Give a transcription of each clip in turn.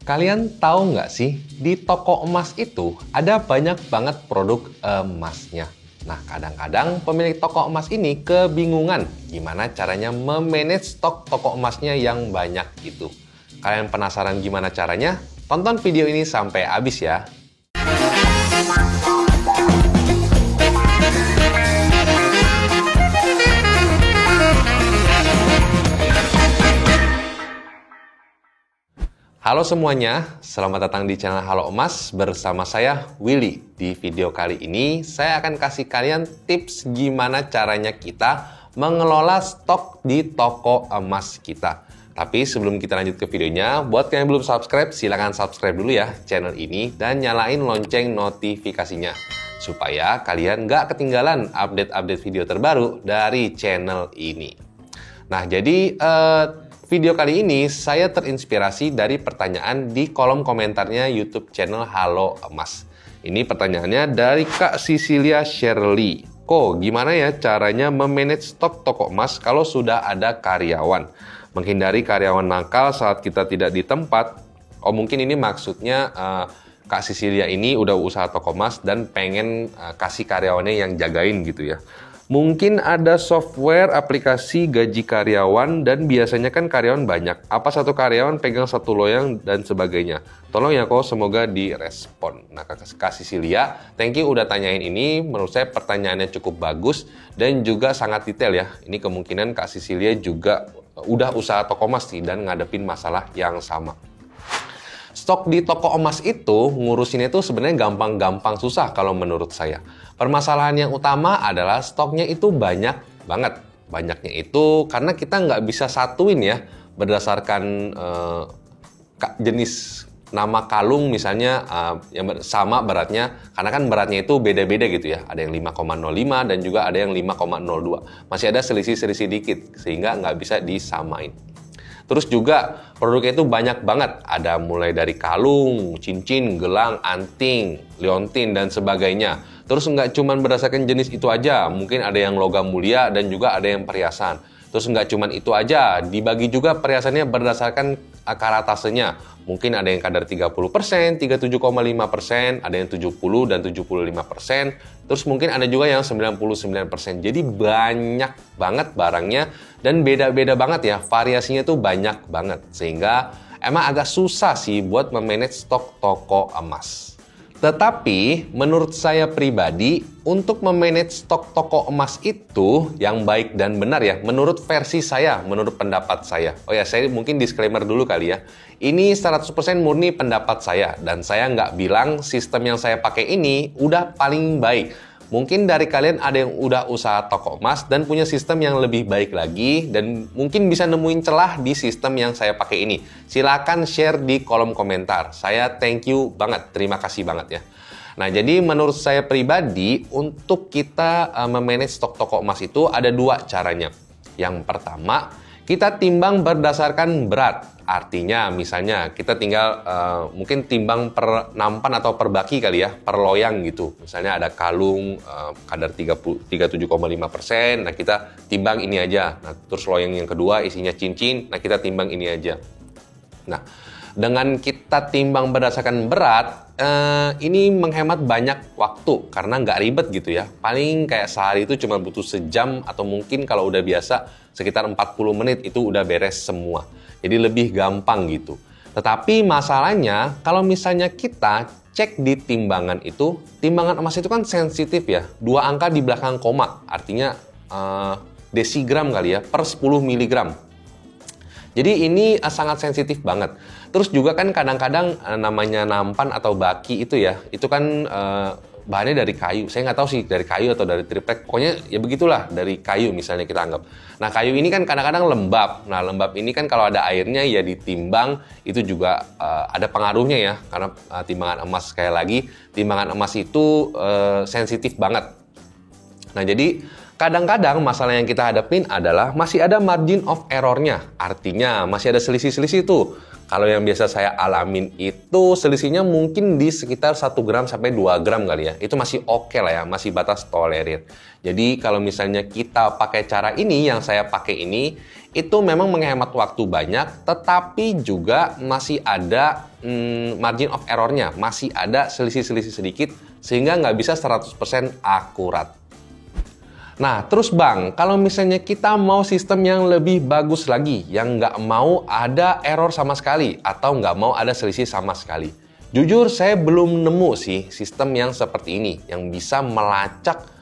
Kalian tahu nggak sih, di toko emas itu ada banyak banget produk emasnya. Nah, kadang-kadang pemilik toko emas ini kebingungan gimana caranya memanage stok toko emasnya yang banyak itu. Kalian penasaran gimana caranya? Tonton video ini sampai habis ya. Halo semuanya, selamat datang di channel Halo Emas bersama saya Willy. Di video kali ini saya akan kasih kalian tips gimana caranya kita mengelola stok di toko emas kita. Tapi sebelum kita lanjut ke videonya, buat kalian yang belum subscribe, silahkan subscribe dulu ya channel ini dan nyalain lonceng notifikasinya supaya kalian nggak ketinggalan update-update video terbaru dari channel ini. Nah, jadi video kali ini saya terinspirasi dari pertanyaan di kolom komentarnya YouTube channel Halo Emas. Ini pertanyaannya dari Kak Cecilia Shirley. Gimana ya caranya memanage stok toko emas kalau sudah ada karyawan? Menghindari karyawan nakal saat kita tidak di tempat. Mungkin ini maksudnya Kak Cecilia ini udah usaha toko emas dan pengen kasih karyawannya yang jagain gitu ya. Mungkin ada software aplikasi gaji karyawan dan biasanya kan karyawan banyak. Apa satu karyawan pegang satu loyang dan sebagainya. Tolong ya semoga direspon. Nah, Kak Cecilia, thank you udah tanyain ini. Menurut saya pertanyaannya cukup bagus dan juga sangat detail ya. Ini kemungkinan Kak Cecilia juga udah usaha toko emas sih dan ngadepin masalah yang sama. Stok di toko emas itu ngurusinnya itu sebenarnya gampang-gampang susah kalau menurut saya. Permasalahan yang utama adalah stoknya itu banyak banget. Banyaknya itu karena kita nggak bisa satuin ya berdasarkan jenis nama kalung misalnya yang sama beratnya. Karena kan beratnya itu beda-beda gitu ya. Ada yang 5,05 dan juga ada yang 5,02. Masih ada selisih-selisih dikit sehingga nggak bisa disamain. Terus juga produknya itu banyak banget. Ada mulai dari kalung, cincin, gelang, anting, liontin, dan sebagainya. Terus nggak cuma berdasarkan jenis itu aja. Mungkin ada yang logam mulia dan juga ada yang perhiasan. Terus nggak cuma itu aja. Dibagi juga perhiasannya berdasarkan karatasenya. Mungkin ada yang kadar 30%, 37,5%, ada yang 70 dan 75%. Terus mungkin ada juga yang 99%. Jadi banyak banget barangnya dan beda-beda banget ya. Variasinya tuh banyak banget. Sehingga emang agak susah sih buat memanage stok toko emas. Tetapi menurut saya pribadi untuk memanage stok toko emas itu yang baik dan benar ya. Menurut versi saya, menurut pendapat saya. Saya mungkin disclaimer dulu kali ya. Ini 100% murni pendapat saya. Dan saya nggak bilang sistem yang saya pakai ini udah paling baik. Mungkin dari kalian ada yang udah usaha toko emas dan punya sistem yang lebih baik lagi dan mungkin bisa nemuin celah di sistem yang saya pakai ini. Silakan share di kolom komentar. Saya thank you banget, terima kasih banget ya. Nah, jadi menurut saya pribadi untuk kita memanage stok toko emas itu ada dua caranya. Yang pertama, kita timbang berdasarkan berat. Artinya misalnya kita tinggal mungkin timbang per nampan atau per baki kali ya, per loyang gitu. Misalnya ada kalung kadar 37,5%, nah kita timbang ini aja. Nah, terus loyang yang kedua isinya cincin, nah kita timbang ini aja. Nah, dengan kita timbang berdasarkan berat, ini menghemat banyak waktu karena nggak ribet gitu ya. Paling kayak sehari itu cuma butuh sejam atau mungkin kalau udah biasa sekitar 40 menit itu udah beres semua. Jadi lebih gampang gitu. Tetapi masalahnya kalau misalnya kita cek di timbangan itu, timbangan emas itu kan sensitif ya. 2 angka di belakang koma, artinya desigram kali ya, per 10 miligram. Jadi ini sangat sensitif banget. Terus juga kan kadang-kadang namanya nampan atau baki itu ya, itu kan bahannya dari kayu. Saya nggak tahu sih dari kayu atau dari triplek. Pokoknya ya begitulah dari kayu misalnya kita anggap. Nah, kayu ini kan kadang-kadang lembab. Nah, lembab ini kan kalau ada airnya ya ditimbang itu juga ada pengaruhnya ya. Karena timbangan emas sekali lagi, timbangan emas itu sensitif banget. Nah, jadi kadang-kadang masalah yang kita hadapin adalah masih ada margin of error-nya. Artinya masih ada selisih-selisih tuh. Kalau yang biasa saya alamin itu selisihnya mungkin di sekitar 1 gram sampai 2 gram kali ya. Itu masih oke lah ya, masih batas tolerir. Jadi kalau misalnya kita pakai cara ini, yang saya pakai ini, itu memang menghemat waktu banyak, tetapi juga masih ada margin of error-nya, masih ada selisih-selisih sedikit, sehingga nggak bisa 100% akurat. Nah, terus Bang, kalau misalnya kita mau sistem yang lebih bagus lagi, yang nggak mau ada error sama sekali, atau nggak mau ada selisih sama sekali. Jujur, saya belum nemu sih sistem yang seperti ini, yang bisa melacak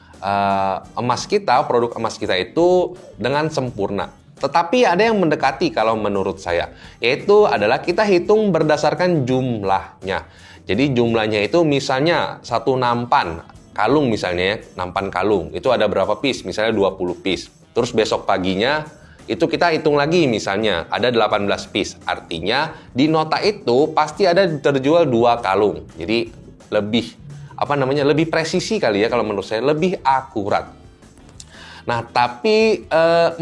emas kita, produk emas kita itu dengan sempurna. Tetapi ada yang mendekati kalau menurut saya, yaitu adalah kita hitung berdasarkan jumlahnya. Jadi jumlahnya itu misalnya satu nampan, kalung misalnya, nampan kalung, itu ada berapa piece? Misalnya 20 piece. Terus besok paginya, itu kita hitung lagi misalnya, ada 18 piece. Artinya, di nota itu pasti ada terjual 2 kalung. Jadi, lebih presisi kali ya kalau menurut saya, lebih akurat. Nah, tapi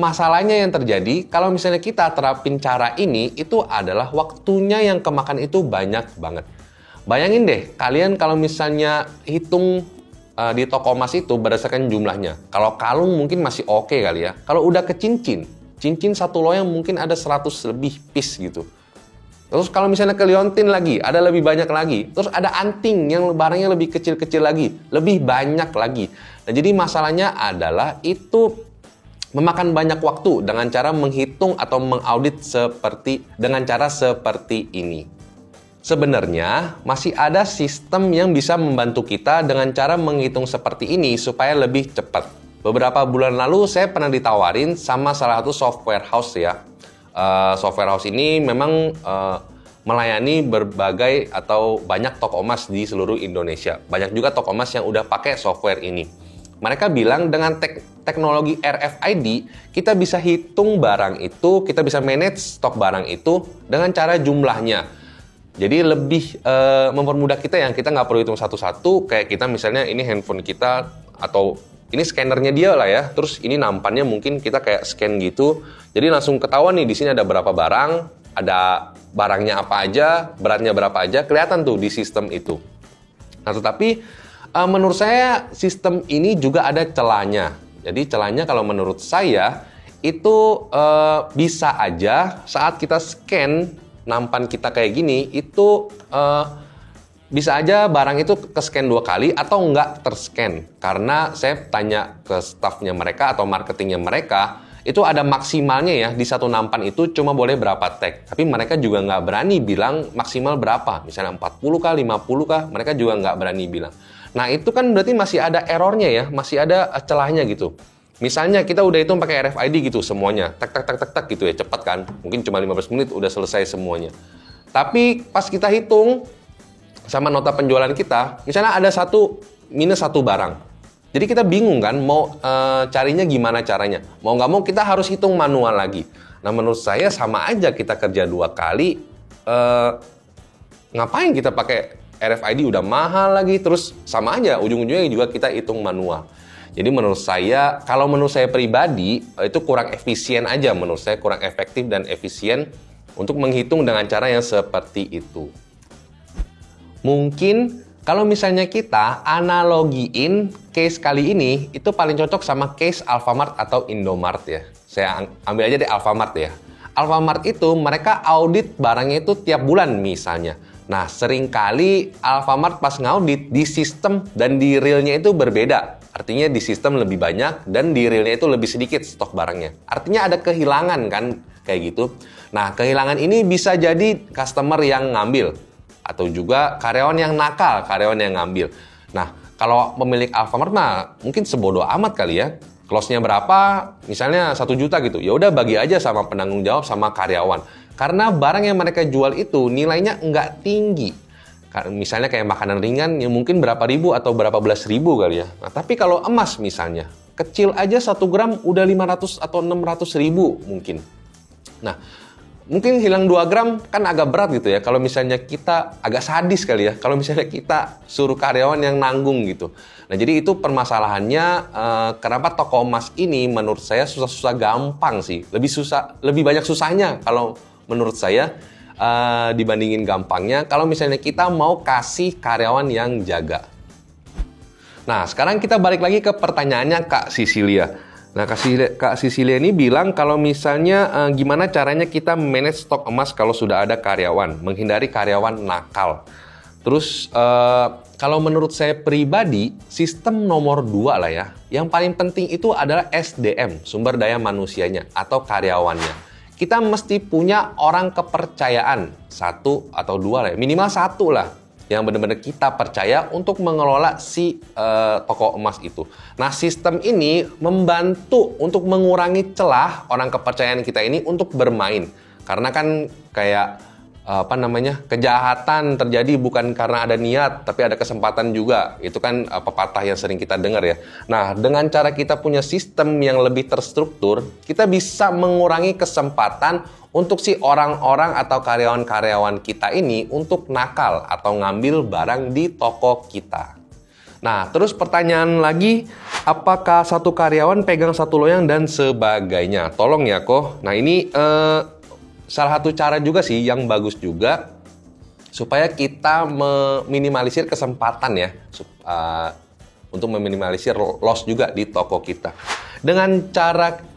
masalahnya yang terjadi, kalau misalnya kita terapin cara ini, itu adalah waktunya yang kemakan itu banyak banget. Bayangin deh, kalian kalau misalnya hitung di toko emas itu berdasarkan jumlahnya. Kalau kalung mungkin masih oke kali ya. Kalau udah ke cincin satu loyang mungkin ada 100 lebih piece gitu. Terus kalau misalnya ke liontin lagi, ada lebih banyak lagi. Terus ada anting yang barangnya lebih kecil-kecil lagi, lebih banyak lagi. Nah, jadi masalahnya adalah itu memakan banyak waktu dengan cara menghitung atau mengaudit dengan cara seperti ini. Sebenarnya masih ada sistem yang bisa membantu kita dengan cara menghitung seperti ini supaya lebih cepat. Beberapa bulan lalu saya pernah ditawarin sama salah satu software house ya. Software house ini memang melayani berbagai atau banyak toko emas di seluruh Indonesia. Banyak juga toko emas yang udah pakai software ini. Mereka bilang dengan teknologi RFID, kita bisa hitung barang itu, kita bisa manage stok barang itu dengan cara jumlahnya. Jadi lebih mempermudah kita yang kita nggak perlu hitung satu-satu, kayak kita misalnya ini handphone kita atau ini scannernya dia lah ya, terus ini nampannya mungkin kita kayak scan gitu, jadi langsung ketahuan nih di sini ada berapa barang, ada barangnya apa aja, beratnya berapa aja, kelihatan tuh di sistem itu. Nah tetapi menurut saya sistem ini juga ada celahnya. Jadi celahnya kalau menurut saya itu bisa aja saat kita scan nampan kita kayak gini, itu bisa aja barang itu ke-scan 2 kali atau nggak ter-scan. Karena saya tanya ke staffnya mereka atau marketingnya mereka, itu ada maksimalnya ya, di satu nampan itu cuma boleh berapa tag. Tapi mereka juga nggak berani bilang maksimal berapa. Misalnya 40 kah, 50 kah, mereka juga nggak berani bilang. Nah itu kan berarti masih ada errornya ya, masih ada celahnya gitu. Misalnya kita udah hitung pakai RFID gitu semuanya, tak gitu ya, cepat kan? Mungkin cuma 15 menit udah selesai semuanya. Tapi pas kita hitung sama nota penjualan kita, misalnya ada minus satu barang. Jadi kita bingung kan mau carinya gimana caranya. Mau nggak mau kita harus hitung manual lagi. Nah menurut saya sama aja kita kerja 2 kali, ngapain kita pakai RFID udah mahal lagi, terus sama aja ujung-ujungnya juga kita hitung manual. Jadi menurut saya, kalau menurut saya pribadi, itu kurang efisien aja. Menurut saya kurang efektif dan efisien untuk menghitung dengan cara yang seperti itu. Mungkin kalau misalnya kita analogiin case kali ini, itu paling cocok sama case Alfamart atau Indomart ya. Saya ambil aja deh Alfamart ya. Alfamart itu mereka audit barangnya itu tiap bulan misalnya. Nah, seringkali Alfamart pas ngaudit di sistem dan di realnya itu berbeda. Artinya di sistem lebih banyak dan di realnya itu lebih sedikit stok barangnya. Artinya ada kehilangan kan kayak gitu. Nah, kehilangan ini bisa jadi customer yang ngambil atau juga karyawan yang nakal, karyawan yang ngambil. Nah, kalau pemilik Alfamart mah mungkin sebodoh amat kali ya. Close-nya berapa? Misalnya 1 juta gitu. Ya udah bagi aja sama penanggung jawab sama karyawan. Karena barang yang mereka jual itu nilainya nggak tinggi. Misalnya kayak makanan ringan yang mungkin berapa ribu atau berapa belas ribu kali ya. Nah, tapi kalau emas misalnya, kecil aja 1 gram udah 500 atau 600 ribu mungkin. Nah, mungkin hilang 2 gram kan agak berat gitu ya. Kalau misalnya kita agak sadis kali ya. Kalau misalnya kita suruh karyawan yang nanggung gitu. Nah, jadi itu permasalahannya kenapa toko emas ini menurut saya susah-susah gampang sih. Lebih banyak susahnya kalau menurut saya. dibandingin gampangnya kalau misalnya kita mau kasih karyawan yang jaga. Nah, sekarang kita balik lagi ke pertanyaannya Kak Sisilia. Nah, Kak Sisilia ini bilang kalau misalnya gimana caranya kita manage stok emas kalau sudah ada karyawan, menghindari karyawan nakal. Terus kalau menurut saya pribadi, sistem nomor 2 lah ya. Yang paling penting itu adalah SDM, sumber daya manusianya atau karyawannya. Kita mesti punya orang kepercayaan, 1 atau 2 lah ya, minimal 1 lah. Yang benar-benar kita percaya untuk mengelola si toko emas itu. Nah, sistem ini membantu untuk mengurangi celah orang kepercayaan kita ini untuk bermain. Karena kan kayak kejahatan terjadi bukan karena ada niat, tapi ada kesempatan juga. Itu kan pepatah yang sering kita dengar ya. Nah, dengan cara kita punya sistem yang lebih terstruktur, kita bisa mengurangi kesempatan untuk si orang-orang atau karyawan-karyawan kita ini untuk nakal atau ngambil barang di toko kita. Nah, terus pertanyaan lagi, apakah satu karyawan pegang satu loyang dan sebagainya? Tolong ya, Koh. Nah, ini salah satu cara juga sih yang bagus juga supaya kita meminimalisir kesempatan ya, untuk meminimalisir loss juga di toko kita.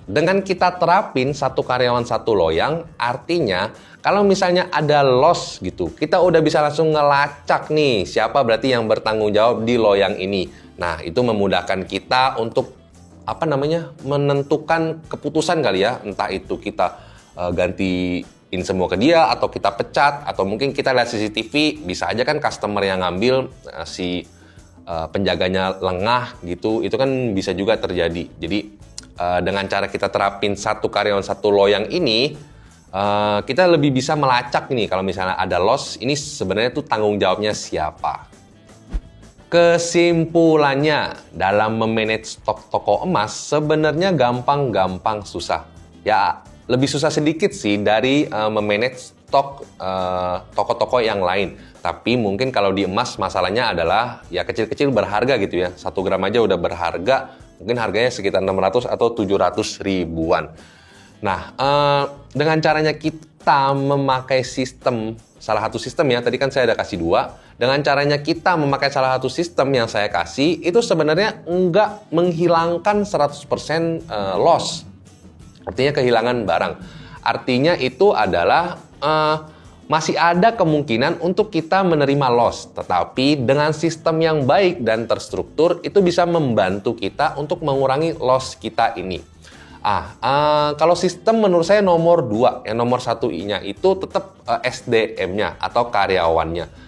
Dengan kita terapin satu karyawan satu loyang, artinya kalau misalnya ada loss gitu, kita udah bisa langsung ngelacak nih siapa berarti yang bertanggung jawab di loyang ini. Nah, itu memudahkan kita untuk menentukan keputusan kali ya, entah itu kita gantiin semua ke dia atau kita pecat atau mungkin kita lihat CCTV, bisa aja kan customer yang ngambil si penjaganya lengah gitu, itu kan bisa juga terjadi. Jadi dengan cara kita terapin satu karyawan satu loyang ini, kita lebih bisa melacak nih kalau misalnya ada loss, ini sebenarnya tuh tanggung jawabnya siapa. Kesimpulannya, dalam memanage stok toko emas sebenarnya gampang-gampang susah. Ya, lebih susah sedikit sih dari memanage stok toko-toko yang lain. Tapi mungkin kalau di emas masalahnya adalah ya kecil-kecil berharga gitu ya. 1 gram aja udah berharga, mungkin harganya sekitar 600 atau 700 ribuan. Nah, dengan caranya kita memakai sistem, salah satu sistem ya, tadi kan saya ada kasih 2. Dengan caranya kita memakai salah satu sistem yang saya kasih, itu sebenarnya nggak menghilangkan 100% loss. Artinya kehilangan barang. Artinya itu adalah masih ada kemungkinan untuk kita menerima loss. Tetapi dengan sistem yang baik dan terstruktur, itu bisa membantu kita untuk mengurangi loss kita ini. Kalau sistem menurut saya nomor 2, yang nomor 1-nya itu tetap SDM-nya atau karyawannya.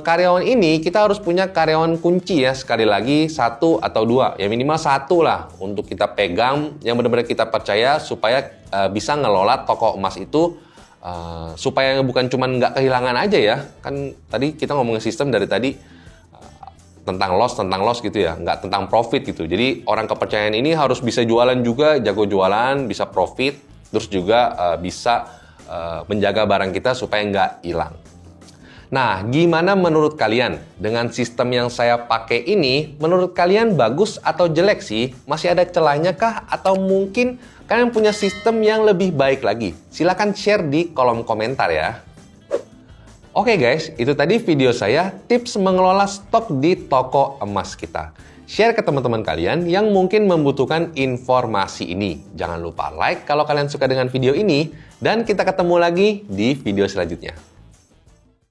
Karyawan ini kita harus punya karyawan kunci ya, sekali lagi 1 atau 2, ya minimal 1 lah untuk kita pegang yang benar-benar kita percaya supaya bisa ngelola toko emas itu, supaya bukan cuma nggak kehilangan aja ya. Kan tadi kita ngomongin sistem dari tadi tentang loss gitu ya, nggak tentang profit gitu. Jadi orang kepercayaan ini harus bisa jualan juga, jago jualan, bisa profit, terus juga bisa menjaga barang kita supaya nggak hilang. Nah, gimana menurut kalian? Dengan sistem yang saya pakai ini, menurut kalian bagus atau jelek sih? Masih ada celahnya kah? Atau mungkin kalian punya sistem yang lebih baik lagi? Silahkan share di kolom komentar ya. Oke guys, itu tadi video saya, tips mengelola stok di toko emas kita. Share ke teman-teman kalian yang mungkin membutuhkan informasi ini. Jangan lupa like kalau kalian suka dengan video ini, dan kita ketemu lagi di video selanjutnya.